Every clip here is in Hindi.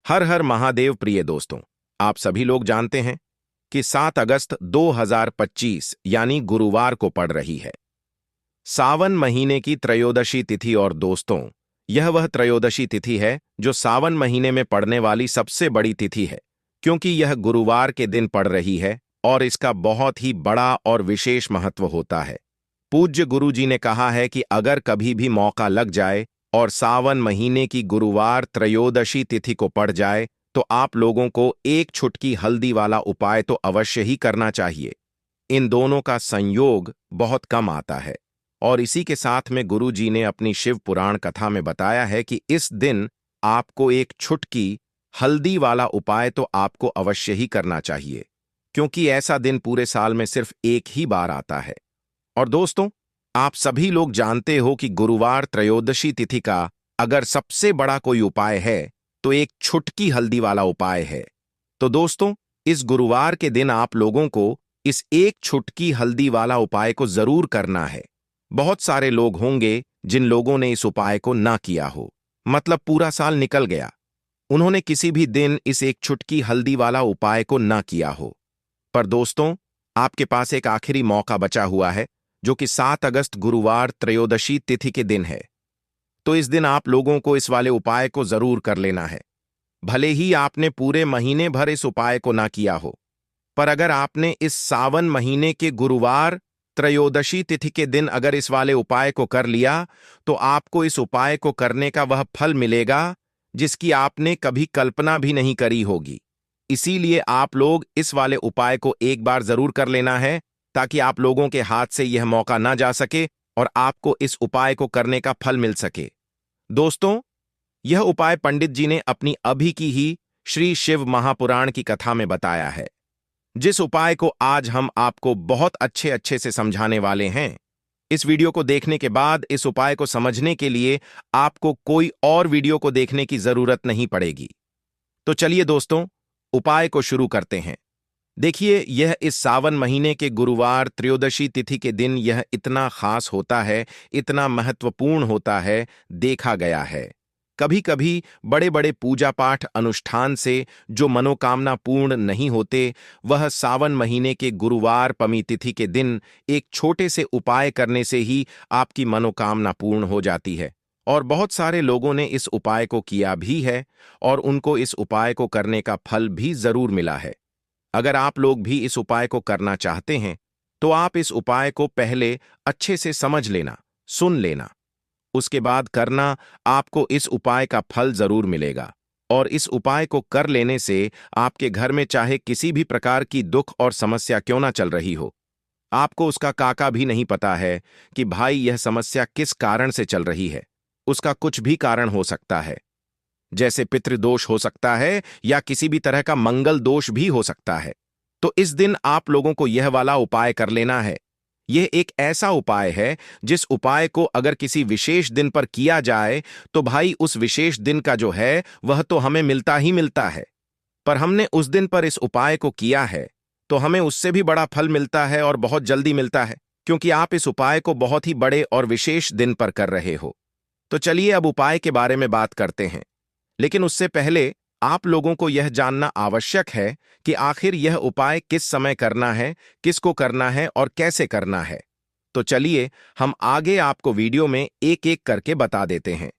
हर हर महादेव प्रिय दोस्तों, आप सभी लोग जानते हैं कि 7 अगस्त 2025 यानी गुरुवार को पड़ रही है सावन महीने की त्रयोदशी तिथि। और दोस्तों, यह वह त्रयोदशी तिथि है जो सावन महीने में पड़ने वाली सबसे बड़ी तिथि है, क्योंकि यह गुरुवार के दिन पड़ रही है और इसका बहुत ही बड़ा और विशेष महत्व होता है। पूज्य गुरु जी ने कहा है कि अगर कभी भी मौका लग जाए और सावन महीने की गुरुवार त्रयोदशी तिथि को पड़ जाए तो आप लोगों को एक छुटकी हल्दी वाला उपाय तो अवश्य ही करना चाहिए। इन दोनों का संयोग बहुत कम आता है और इसी के साथ में गुरु जी ने अपनी शिव पुराण कथा में बताया है कि इस दिन आपको एक छुटकी हल्दी वाला उपाय तो आपको अवश्य ही करना चाहिए, क्योंकि ऐसा दिन पूरे साल में सिर्फ एक ही बार आता है। और दोस्तों, आप सभी लोग जानते हो कि गुरुवार त्रयोदशी तिथि का अगर सबसे बड़ा कोई उपाय है तो एक छुटकी हल्दी वाला उपाय है। तो दोस्तों, इस गुरुवार के दिन आप लोगों को इस एक छुटकी हल्दी वाला उपाय को जरूर करना है। बहुत सारे लोग होंगे जिन लोगों ने इस उपाय को ना किया हो, मतलब पूरा साल निकल गया, उन्होंने किसी भी दिन इस एक छुटकी हल्दी वाला उपाय को ना किया हो। पर दोस्तों, आपके पास एक आखिरी मौका बचा हुआ है, जो कि 7 अगस्त गुरुवार त्रयोदशी तिथि के दिन है। तो इस दिन आप लोगों को इस वाले उपाय को जरूर कर लेना है। भले ही आपने पूरे महीने भर इस उपाय को ना किया हो, पर अगर आपने इस सावन महीने के गुरुवार त्रयोदशी तिथि के दिन अगर इस वाले उपाय को कर लिया तो आपको इस उपाय को करने का वह फल मिलेगा जिसकी आपने कभी कल्पना भी नहीं करी होगी। इसीलिए आप लोग इस वाले उपाय को एक बार जरूर कर लेना है, ताकि आप लोगों के हाथ से यह मौका ना जा सके और आपको इस उपाय को करने का फल मिल सके। दोस्तों, यह उपाय पंडित जी ने अपनी अभी की ही श्री शिव महापुराण की कथा में बताया है, जिस उपाय को आज हम आपको बहुत अच्छे अच्छे से समझाने वाले हैं। इस वीडियो को देखने के बाद इस उपाय को समझने के लिए आपको कोई और वीडियो को देखने की जरूरत नहीं पड़ेगी। तो चलिए दोस्तों, उपाय को शुरू करते हैं। देखिए, यह इस सावन महीने के गुरुवार त्रयोदशी तिथि के दिन यह इतना खास होता है, इतना महत्वपूर्ण होता है, देखा गया है। कभी कभी बड़े बड़े पूजा पाठ अनुष्ठान से जो मनोकामना पूर्ण नहीं होते, वह सावन महीने के गुरुवार पमी तिथि के दिन एक छोटे से उपाय करने से ही आपकी मनोकामना पूर्ण हो जाती है। और बहुत सारे लोगों ने इस उपाय को किया भी है और उनको इस उपाय को करने का फल भी जरूर मिला है। अगर आप लोग भी इस उपाय को करना चाहते हैं तो आप इस उपाय को पहले अच्छे से समझ लेना, सुन लेना, उसके बाद करना। आपको इस उपाय का फल जरूर मिलेगा और इस उपाय को कर लेने से आपके घर में चाहे किसी भी प्रकार की दुख और समस्या क्यों ना चल रही हो, आपको उसका काका भी नहीं पता है कि भाई यह समस्या किस कारण से चल रही है। उसका कुछ भी कारण हो सकता है, जैसे पितृदोष हो सकता है या किसी भी तरह का मंगल दोष भी हो सकता है। तो इस दिन आप लोगों को यह वाला उपाय कर लेना है। यह एक ऐसा उपाय है जिस उपाय को अगर किसी विशेष दिन पर किया जाए तो भाई उस विशेष दिन का जो है वह तो हमें मिलता ही मिलता है, पर हमने उस दिन पर इस उपाय को किया है तो हमें उससे भी बड़ा फल मिलता है और बहुत जल्दी मिलता है, क्योंकि आप इस उपाय को बहुत ही बड़े और विशेष दिन पर कर रहे हो। तो चलिए अब उपाय के बारे में बात करते हैं, लेकिन उससे पहले आप लोगों को यह जानना आवश्यक है कि आखिर यह उपाय किस समय करना है, किसको करना है और कैसे करना है। तो चलिए हम आगे आपको वीडियो में एक एक करके बता देते हैं।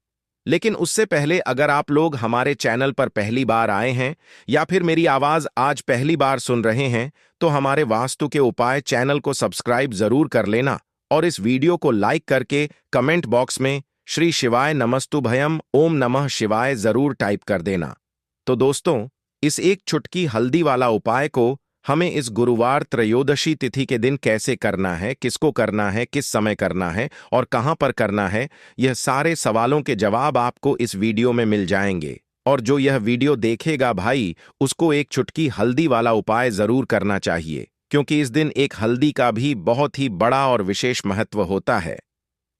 लेकिन उससे पहले अगर आप लोग हमारे चैनल पर पहली बार आए हैं या फिर मेरी आवाज आज पहली बार सुन रहे हैं, तो हमारे वास्तु के उपाय चैनल को सब्सक्राइब जरूर कर लेना और इस वीडियो को लाइक करके कमेंट बॉक्स में श्री शिवाय नमस्तुभयम ओम नमः शिवाय जरूर टाइप कर देना। तो दोस्तों, इस एक छुटकी हल्दी वाला उपाय को हमें इस गुरुवार त्रयोदशी तिथि के दिन कैसे करना है, किसको करना है, किस समय करना है और कहां पर करना है, यह सारे सवालों के जवाब आपको इस वीडियो में मिल जाएंगे। और जो यह वीडियो देखेगा भाई, उसको एक छुटकी हल्दी वाला उपाय जरूर करना चाहिए, क्योंकि इस दिन एक हल्दी का भी बहुत ही बड़ा और विशेष महत्व होता है।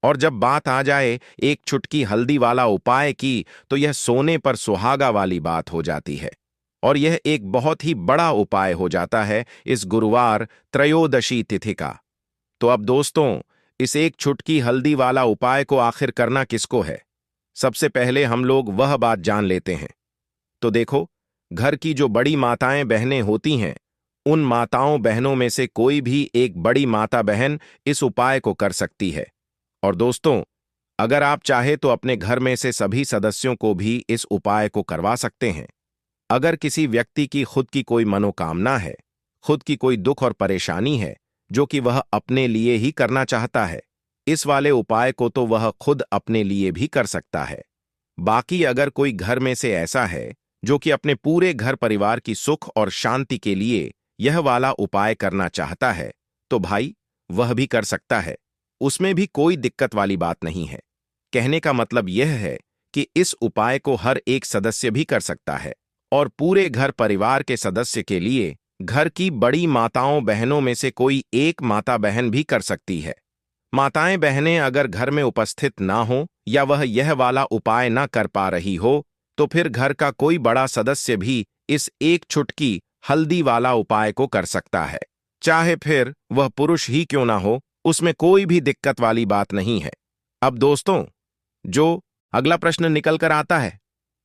और जब बात आ जाए एक छुटकी हल्दी वाला उपाय की, तो यह सोने पर सुहागा वाली बात हो जाती है और यह एक बहुत ही बड़ा उपाय हो जाता है इस गुरुवार त्रयोदशी तिथि का। तो अब दोस्तों, इस एक छुटकी हल्दी वाला उपाय को आखिर करना किसको है, सबसे पहले हम लोग वह बात जान लेते हैं। तो देखो, घर की जो बड़ी माताएं बहनें होती हैं, उन माताओं बहनों में से कोई भी एक बड़ी माता बहन इस उपाय को कर सकती है। और दोस्तों, अगर आप चाहे तो अपने घर में से सभी सदस्यों को भी इस उपाय को करवा सकते हैं। अगर किसी व्यक्ति की खुद की कोई मनोकामना है, खुद की कोई दुख और परेशानी है, जो कि वह अपने लिए ही करना चाहता है, इस वाले उपाय को तो वह खुद अपने लिए भी कर सकता है। बाकी अगर कोई घर में से ऐसा है जो कि अपने पूरे घर परिवार की सुख और शांति के लिए यह वाला उपाय करना चाहता है, तो भाई वह भी कर सकता है। उसमें भी कोई दिक्कत वाली बात नहीं है। कहने का मतलब यह है कि इस उपाय को हर एक सदस्य भी कर सकता है और पूरे घर परिवार के सदस्य के लिए घर की बड़ी माताओं बहनों में से कोई एक माता बहन भी कर सकती है। माताएं बहनें अगर घर में उपस्थित ना हो या वह यह वाला उपाय ना कर पा रही हो, तो फिर घर का कोई बड़ा सदस्य भी इस एक चुटकी हल्दी वाला उपाय को कर सकता है। चाहे फिर वह पुरुष ही क्यों ना हो, उसमें कोई भी दिक्कत वाली बात नहीं है। अब दोस्तों, जो अगला प्रश्न निकल कर आता है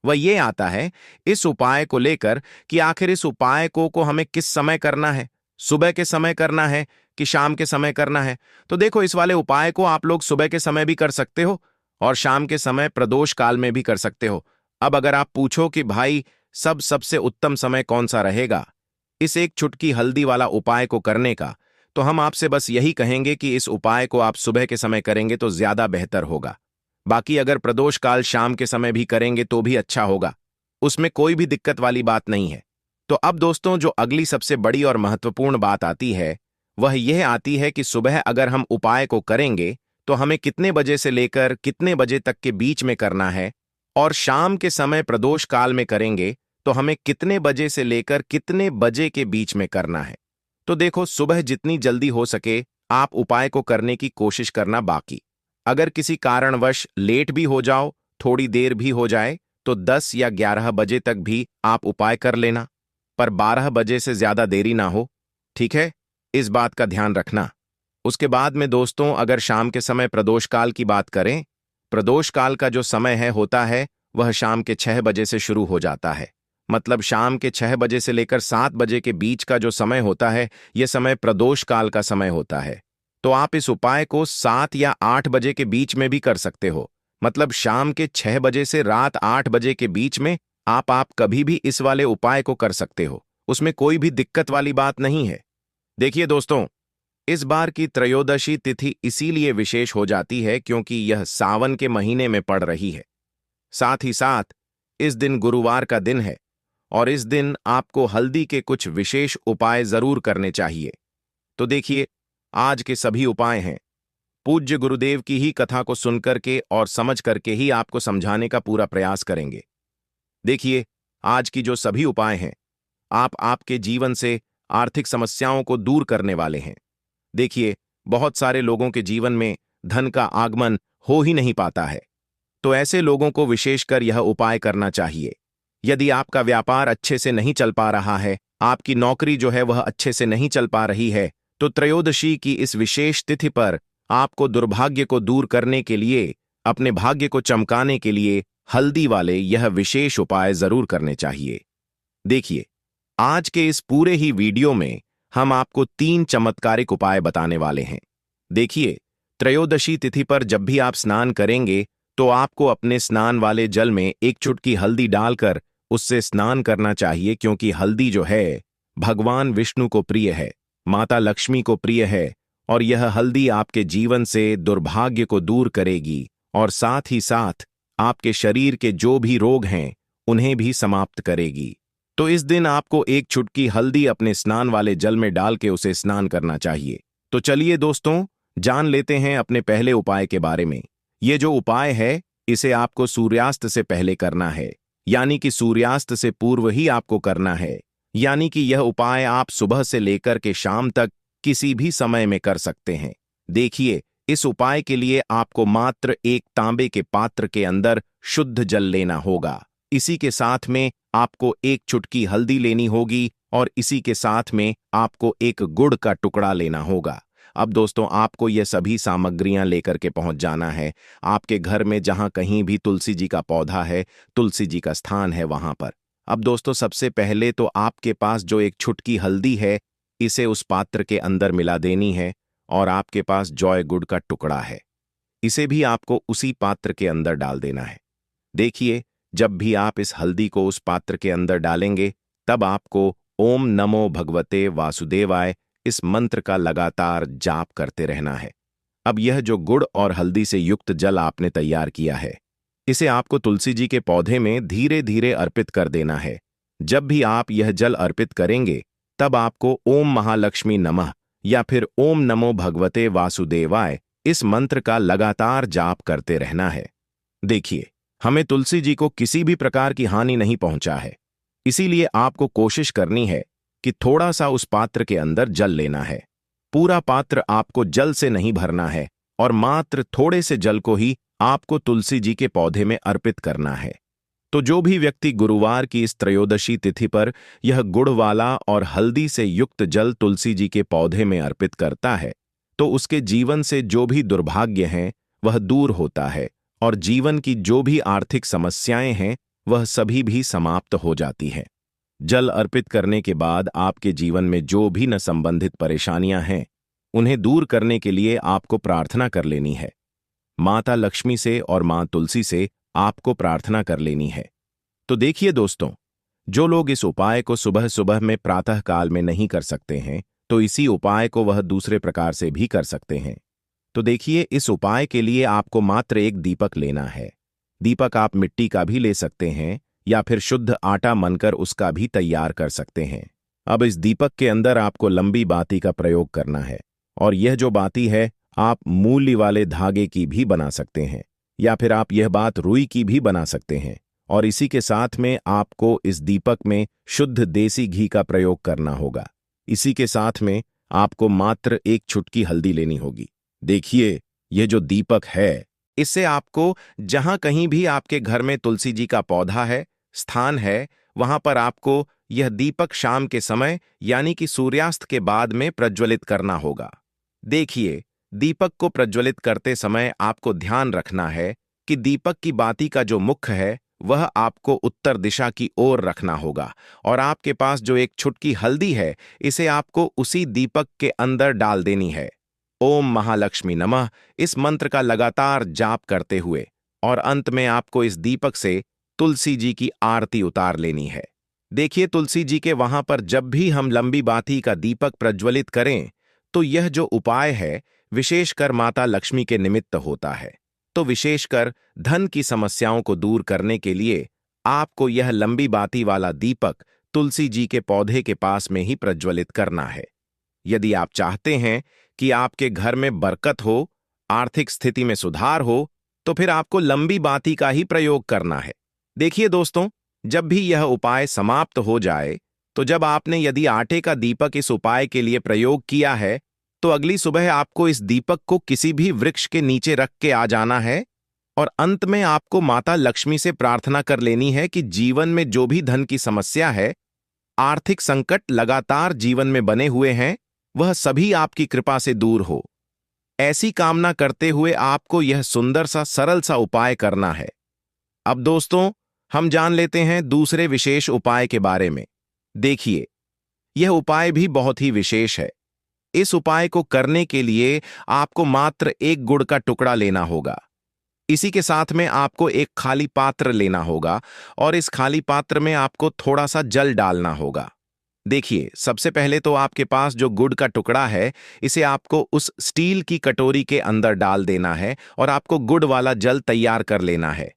वह ये आता है इस उपाय को लेकर कि आखिर इस उपाय को हमें किस समय करना है, सुबह के समय करना है कि शाम के समय करना है। तो देखो, इस वाले उपाय को आप लोग सुबह के समय भी कर सकते हो और शाम के समय प्रदोष काल में भी कर सकते हो। अब अगर आप पूछो कि भाई सबसे उत्तम समय कौन सा रहेगा इस एक चुटकी हल्दी वाला उपाय को करने का, तो हम आपसे बस यही कहेंगे कि इस उपाय को आप सुबह के समय करेंगे तो ज्यादा बेहतर होगा। बाकी अगर प्रदोष काल शाम के समय भी करेंगे तो भी अच्छा होगा, उसमें कोई भी दिक्कत वाली बात नहीं है। तो अब दोस्तों, जो अगली सबसे बड़ी और महत्वपूर्ण बात आती है वह यह आती है कि सुबह अगर हम उपाय को करेंगे तो हमें कितने बजे से लेकर कितने बजे तक के बीच में करना है, और शाम के समय प्रदोष काल में करेंगे तो हमें कितने बजे से लेकर कितने बजे के बीच में करना है। तो देखो, सुबह जितनी जल्दी हो सके आप उपाय को करने की कोशिश करना। बाकी अगर किसी कारणवश लेट भी हो जाओ, थोड़ी देर भी हो जाए, तो 10 या 11 बजे तक भी आप उपाय कर लेना, पर 12 बजे से ज्यादा देरी ना हो, ठीक है? इस बात का ध्यान रखना। उसके बाद में दोस्तों, अगर शाम के समय प्रदोष काल की बात करें, प्रदोष काल का जो समय होता है वह शाम के 6 बजे से शुरू हो जाता है। मतलब शाम के 6 बजे से लेकर 7 बजे के बीच का जो समय होता है, यह समय प्रदोष काल का समय होता है। तो आप इस उपाय को 7 या 8 बजे के बीच में भी कर सकते हो। मतलब शाम के 6 बजे से रात 8 बजे के बीच में आप कभी भी इस वाले उपाय को कर सकते हो, उसमें कोई भी दिक्कत वाली बात नहीं है। देखिए दोस्तों, इस बार की त्रयोदशी तिथि इसीलिए विशेष हो जाती है क्योंकि यह सावन के महीने में पड़ रही है। साथ ही साथ इस दिन गुरुवार का दिन है और इस दिन आपको हल्दी के कुछ विशेष उपाय जरूर करने चाहिए। तो देखिए, आज के सभी उपाय हैं पूज्य गुरुदेव की ही कथा को सुनकर के और समझ करके ही आपको समझाने का पूरा प्रयास करेंगे। देखिए, आज की जो सभी उपाय हैं आपके जीवन से आर्थिक समस्याओं को दूर करने वाले हैं। देखिए, बहुत सारे लोगों के जीवन में धन का आगमन हो ही नहीं पाता है, तो ऐसे लोगों को विशेषकर यह उपाय करना चाहिए। यदि आपका व्यापार अच्छे से नहीं चल पा रहा है, आपकी नौकरी जो है वह अच्छे से नहीं चल पा रही है, तो त्रयोदशी की इस विशेष तिथि पर आपको दुर्भाग्य को दूर करने के लिए, अपने भाग्य को चमकाने के लिए हल्दी वाले यह विशेष उपाय जरूर करने चाहिए। देखिए, आज के इस पूरे ही वीडियो में हम आपको 3 चमत्कारिक उपाय बताने वाले हैं। देखिए, त्रयोदशी तिथि पर जब भी आप स्नान करेंगे तो आपको अपने स्नान वाले जल में एक चुटकी हल्दी डालकर उससे स्नान करना चाहिए, क्योंकि हल्दी जो है भगवान विष्णु को प्रिय है, माता लक्ष्मी को प्रिय है, और यह हल्दी आपके जीवन से दुर्भाग्य को दूर करेगी और साथ ही साथ आपके शरीर के जो भी रोग हैं उन्हें भी समाप्त करेगी। तो इस दिन आपको एक चुटकी हल्दी अपने स्नान वाले जल में डाल के उसे स्नान करना चाहिए। तो चलिए दोस्तों, जान लेते हैं अपने पहले उपाय के बारे में। ये जो उपाय है इसे आपको सूर्यास्त से पहले करना है, यानी कि सूर्यास्त से पूर्व ही आपको करना है। यानी कि यह उपाय आप सुबह से लेकर के शाम तक किसी भी समय में कर सकते हैं। देखिए, इस उपाय के लिए आपको मात्र एक तांबे के पात्र के अंदर शुद्ध जल लेना होगा। इसी के साथ में आपको एक चुटकी हल्दी लेनी होगी और इसी के साथ में आपको एक गुड़ का टुकड़ा लेना होगा। अब दोस्तों, आपको ये सभी सामग्रियां लेकर के पहुंच जाना है आपके घर में, जहां कहीं भी तुलसी जी का पौधा है, तुलसी जी का स्थान है, वहां पर। अब दोस्तों सबसे पहले तो आपके पास जो एक छुटकी हल्दी है, इसे उस पात्र के अंदर मिला देनी है और आपके पास जॉय गुड़ का टुकड़ा है, इसे भी आपको उसी पात्र के अंदर डाल देना है। देखिए, जब भी आप इस हल्दी को उस पात्र के अंदर डालेंगे, तब आपको ओम नमो भगवते वासुदेवाय इस मंत्र का लगातार जाप करते रहना है। अब यह जो गुड़ और हल्दी से युक्त जल आपने तैयार किया है, इसे आपको तुलसी जी के पौधे में धीरे धीरे अर्पित कर देना है। जब भी आप यह जल अर्पित करेंगे, तब आपको ओम महालक्ष्मी नमः या फिर ओम नमो भगवते वासुदेवाय इस मंत्र का लगातार जाप करते रहना है। देखिए, हमें तुलसी जी को किसी भी प्रकार की हानि नहीं पहुंचा है, इसीलिए आपको कोशिश करनी है कि थोड़ा सा उस पात्र के अंदर जल लेना है। पूरा पात्र आपको जल से नहीं भरना है और मात्र थोड़े से जल को ही आपको तुलसी जी के पौधे में अर्पित करना है। तो जो भी व्यक्ति गुरुवार की इस त्रयोदशी तिथि पर यह गुड़ वाला और हल्दी से युक्त जल तुलसी जी के पौधे में अर्पित करता है, तो उसके जीवन से जो भी दुर्भाग्य हैं वह दूर होता है और जीवन की जो भी आर्थिक समस्याएं हैं वह सभी भी समाप्त हो जाती हैं। जल अर्पित करने के बाद आपके जीवन में जो भी न संबंधित परेशानियां हैं, उन्हें दूर करने के लिए आपको प्रार्थना कर लेनी है। माता लक्ष्मी से और मां तुलसी से आपको प्रार्थना कर लेनी है। तो देखिए दोस्तों, जो लोग इस उपाय को सुबह सुबह में प्रातः काल में नहीं कर सकते हैं, तो इसी उपाय को वह दूसरे प्रकार से भी कर सकते हैं। तो देखिए, इस उपाय के लिए आपको मात्र एक दीपक लेना है। दीपक आप मिट्टी का भी ले सकते हैं या फिर शुद्ध आटा मनकर उसका भी तैयार कर सकते हैं। अब इस दीपक के अंदर आपको लंबी बाती का प्रयोग करना है और यह जो बाती है आप मूल्य वाले धागे की भी बना सकते हैं या फिर आप यह बात रुई की भी बना सकते हैं। और इसी के साथ में आपको इस दीपक में शुद्ध देसी घी का प्रयोग करना होगा। इसी के साथ में आपको मात्र एक चुटकी हल्दी लेनी होगी। देखिए, यह जो दीपक है, इससे आपको जहां कहीं भी आपके घर में तुलसी जी का पौधा है, स्थान है, वहां पर आपको यह दीपक शाम के समय यानी कि सूर्यास्त के बाद में प्रज्वलित करना होगा। देखिए, दीपक को प्रज्वलित करते समय आपको ध्यान रखना है कि दीपक की बाती का जो मुख्य है वह आपको उत्तर दिशा की ओर रखना होगा और आपके पास जो एक छुटकी हल्दी है, इसे आपको उसी दीपक के अंदर डाल देनी है। ओम महालक्ष्मी नमः इस मंत्र का लगातार जाप करते हुए और अंत में आपको इस दीपक से तुलसी जी की आरती उतार लेनी है। देखिए, तुलसी जी के वहां पर जब भी हम लंबी बाती का दीपक प्रज्वलित करें, तो यह जो उपाय है विशेषकर माता लक्ष्मी के निमित्त होता है। तो विशेषकर धन की समस्याओं को दूर करने के लिए आपको यह लंबी बाती वाला दीपक तुलसी जी के पौधे के पास में ही प्रज्वलित करना है। यदि आप चाहते हैं कि आपके घर में बरकत हो, आर्थिक स्थिति में सुधार हो, तो फिर आपको लंबी बाती का ही प्रयोग करना है। देखिए दोस्तों, जब भी यह उपाय समाप्त हो जाए, तो जब आपने यदि आटे का दीपक इस उपाय के लिए प्रयोग किया है, तो अगली सुबह आपको इस दीपक को किसी भी वृक्ष के नीचे रख के आ जाना है और अंत में आपको माता लक्ष्मी से प्रार्थना कर लेनी है कि जीवन में जो भी धन की समस्या है, आर्थिक संकट लगातार जीवन में बने हुए हैं, वह सभी आपकी कृपा से दूर हो। ऐसी कामना करते हुए आपको यह सुंदर सा सरल सा उपाय करना है। अब दोस्तों, हम जान लेते हैं दूसरे विशेष उपाय के बारे में। देखिए, यह उपाय भी बहुत ही विशेष है। इस उपाय को करने के लिए आपको मात्र एक गुड़ का टुकड़ा लेना होगा। इसी के साथ में आपको एक खाली पात्र लेना होगा और इस खाली पात्र में आपको थोड़ा सा जल डालना होगा। देखिए, सबसे पहले तो आपके पास जो गुड़ का टुकड़ा है, इसे आपको उस स्टील की कटोरी के अंदर डाल देना है और आपको गुड़ वाला जल तैयार कर लेना है।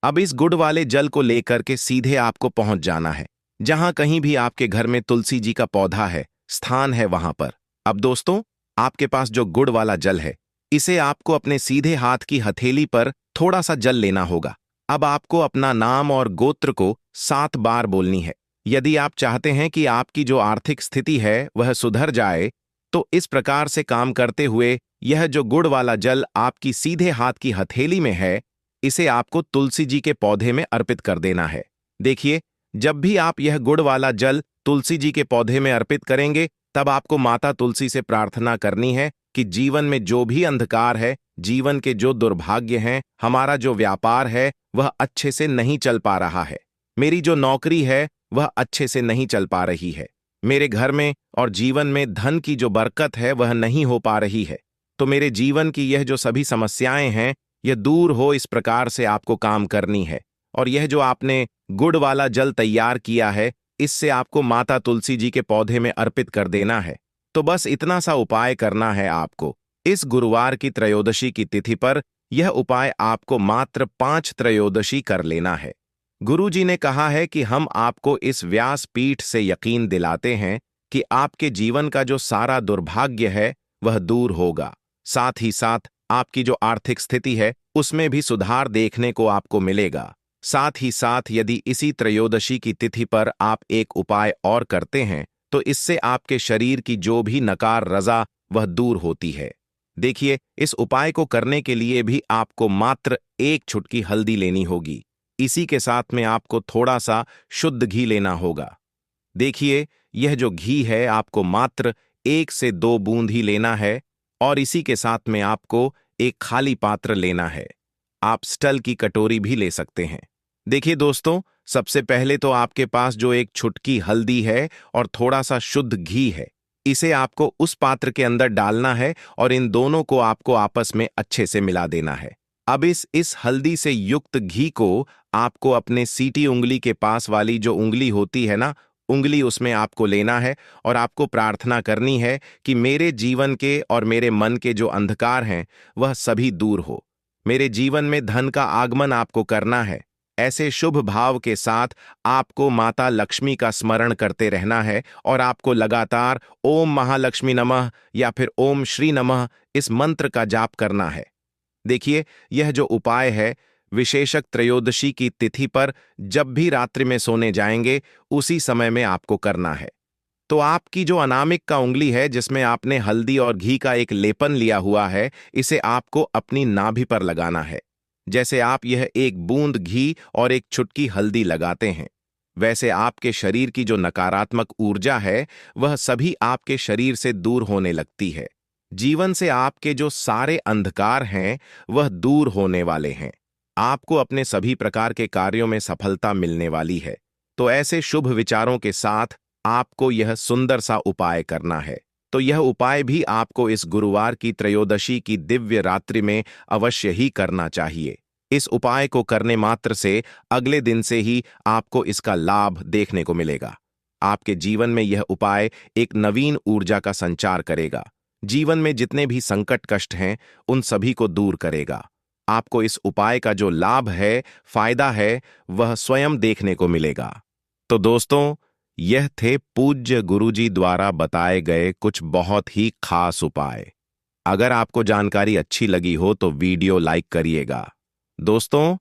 अब इस गुड़ वाले जल को लेकर के सीधे आपको पहुंच जाना है जहां कहीं भी आपके घर में तुलसी जी का पौधा है, स्थान है, वहां पर। अब दोस्तों, आपके पास जो गुड़ वाला जल है, इसे आपको अपने सीधे हाथ की हथेली पर थोड़ा सा जल लेना होगा। अब आपको अपना नाम और गोत्र को 7 बार बोलनी है। यदि आप चाहते हैं कि आपकी जो आर्थिक स्थिति है वह सुधर जाए, तो इस प्रकार से काम करते हुए यह जो गुड़ वाला जल आपकी सीधे हाथ की हथेली में है, इसे आपको तुलसी जी के पौधे में अर्पित कर देना है। देखिए, जब भी आप यह गुड़ वाला जल तुलसी जी के पौधे में अर्पित करेंगे, तब आपको माता तुलसी से प्रार्थना करनी है कि जीवन में जो भी अंधकार है, जीवन के जो दुर्भाग्य हैं, हमारा जो व्यापार है वह अच्छे से नहीं चल पा रहा है, मेरी जो नौकरी है वह अच्छे से नहीं चल पा रही है। मेरे घर में और जीवन में धन की जो बरकत है वह नहीं हो पा रही है। तो मेरे जीवन की यह जो सभी समस्याएं हैं, यह दूर हो इस प्रकार से आपको काम करनी है। और यह जो आपने गुड़ वाला जल तैयार किया है, इससे आपको माता तुलसी जी के पौधे में अर्पित कर देना है। तो बस इतना सा उपाय करना है आपको। इस गुरुवार की त्रयोदशी की तिथि पर यह उपाय आपको मात्र 5 त्रयोदशी कर लेना है। गुरु जी ने कहा है कि हम आपको इस व्यास पीठ से यकीन दिलाते हैं कि आपके जीवन का जो सारा दुर्भाग्य है वह दूर होगा। साथ ही साथ आपकी जो आर्थिक स्थिति है उसमें भी सुधार देखने को आपको मिलेगा। साथ ही साथ यदि इसी त्रयोदशी की तिथि पर आप एक उपाय और करते हैं तो इससे आपके शरीर की जो भी नकार रजा वह दूर होती है। देखिए, इस उपाय को करने के लिए भी आपको मात्र 1 चुटकी हल्दी लेनी होगी। इसी के साथ में आपको थोड़ा सा शुद्ध घी लेना होगा। देखिए, यह जो घी है आपको मात्र 1 से 2 बूंद ही लेना है और इसी के साथ में आपको एक खाली पात्र लेना है। आप स्टील की कटोरी भी ले सकते हैं। देखिए दोस्तों, सबसे पहले तो आपके पास जो एक चुटकी हल्दी है और थोड़ा सा शुद्ध घी है, इसे आपको उस पात्र के अंदर डालना है और इन दोनों को आपको आपस में अच्छे से मिला देना है। अब इस हल्दी से युक्त घी को आपको अपने सीटी उंगली के पास वाली जो उंगली होती है ना, उंगली उसमें आपको लेना है और आपको प्रार्थना करनी है कि मेरे जीवन के और मेरे मन के जो अंधकार हैं वह सभी दूर हो। मेरे जीवन में धन का आगमन आपको करना है। ऐसे शुभ भाव के साथ आपको माता लक्ष्मी का स्मरण करते रहना है और आपको लगातार ओम महालक्ष्मी नमः या फिर ओम श्री नमः इस मंत्र का जाप करना है। देखिए, यह जो उपाय है विशेषक त्रयोदशी की तिथि पर जब भी रात्रि में सोने जाएंगे उसी समय में आपको करना है। तो आपकी जो अनामिक का उंगली है जिसमें आपने हल्दी और घी का एक लेपन लिया हुआ है, इसे आपको अपनी नाभि पर लगाना है। जैसे आप यह 1 बूंद घी और 1 चुटकी हल्दी लगाते हैं, वैसे आपके शरीर की जो नकारात्मक ऊर्जा है वह सभी आपके शरीर से दूर होने लगती है। जीवन से आपके जो सारे अंधकार हैं वह दूर होने वाले हैं। आपको अपने सभी प्रकार के कार्यों में सफलता मिलने वाली है। तो ऐसे शुभ विचारों के साथ आपको यह सुंदर सा उपाय करना है। तो यह उपाय भी आपको इस गुरुवार की त्रयोदशी की दिव्य रात्रि में अवश्य ही करना चाहिए। इस उपाय को करने मात्र से अगले दिन से ही आपको इसका लाभ देखने को मिलेगा। आपके जीवन में यह उपाय एक नवीन ऊर्जा का संचार करेगा। जीवन में जितने भी संकट कष्ट हैं उन सभी को दूर करेगा। आपको इस उपाय का जो लाभ है, फायदा है, वह स्वयं देखने को मिलेगा। तो दोस्तों, यह थे पूज्य गुरुजी द्वारा बताए गए कुछ बहुत ही खास उपाय। अगर आपको जानकारी अच्छी लगी हो तो वीडियो लाइक करिएगा। दोस्तों,